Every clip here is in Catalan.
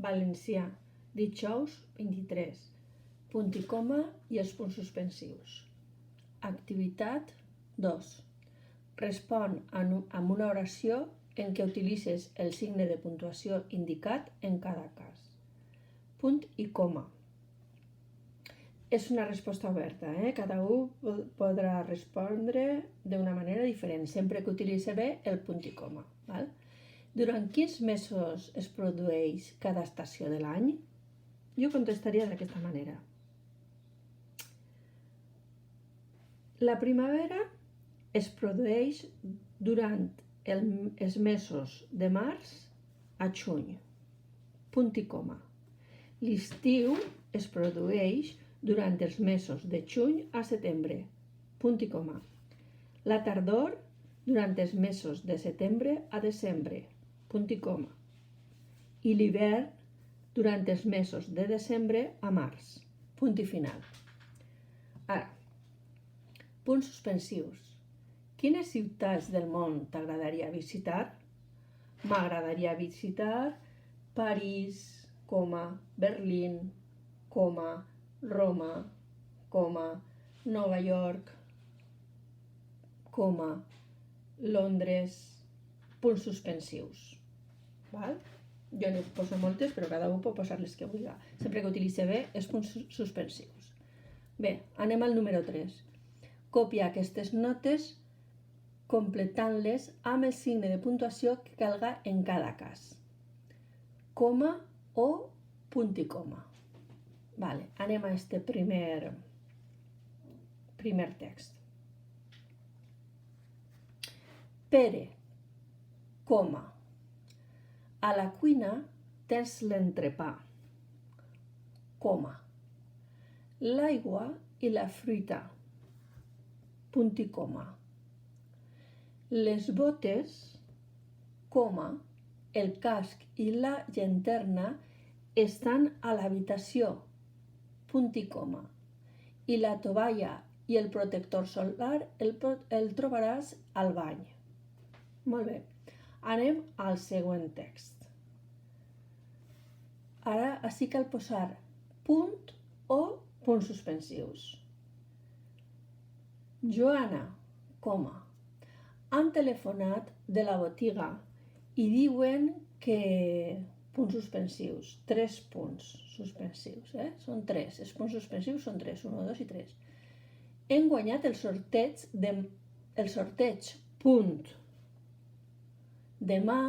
valencià, dijous 23, punt i coma i els punts suspensius. Activitat 2. Respon amb una oració en què utilitzes el signe de puntuació indicat en cada cas. Punt i coma. És una resposta oberta, cada un podrà respondre d'una manera diferent, sempre que utilitzi bé el punt i coma. Durant quins mesos es produeix cada estació de l'any? Jo contestaria d'aquesta manera. La primavera es produeix durant els mesos de març a juny, punt i coma. L'estiu es produeix durant els mesos de juny a setembre, punt i coma. La tardor durant els mesos de setembre a desembre, punt i coma. I l'hivern durant els mesos de desembre a març, punt i final. Ara, punts suspensius. Quines ciutats del món t'agradaria visitar? M'agradaria visitar París, Berlín, Roma, Nova York, Londres, punts suspensius. Jo n'hi poso moltes, però cada un pot posar les que vulgui. Sempre que utilitzi bé els punts suspensius. Bé, anem al número 3. Copia aquestes notes completant-les amb el signe de puntuació que calga en cada cas. Coma o punt i coma. Anem a este primer text. Pere, coma. A la cuina tens l'entrepà, coma. L'aigua i la fruita, punt i coma. Les botes, coma, el casc i la llanterna estan a l'habitació, punt i coma. I la tovalla i el protector solar el trobaràs al bany. Molt bé. Anem al següent text. Ara així cal posar punt o punts suspensius. Joana, coma. Han telefonat de la botiga i diuen que... punts suspensius, 3 punts suspensius, són 3, els punts suspensius són 3, 1, 2 i 3. Hem guanyat el sorteig, punt. Demà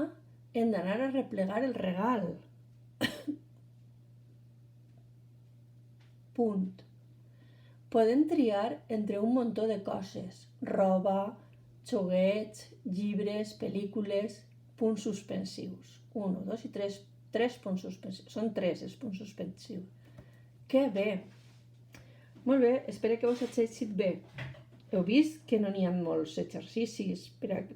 hem d'anar a replegar el regal, punt. Podem triar entre un muntó de coses, roba, joguets, llibres, pel·lícules, punts suspensius. 1, 2 i 3, 3 punts suspensius. Són 3 els punts suspensius. Que bé! Molt bé, espero que us hagi llegit bé. Heu vist que no n'hi ha molts exercicis per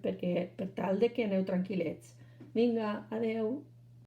tal de que aneu tranquil·lets. Vinga, adeu!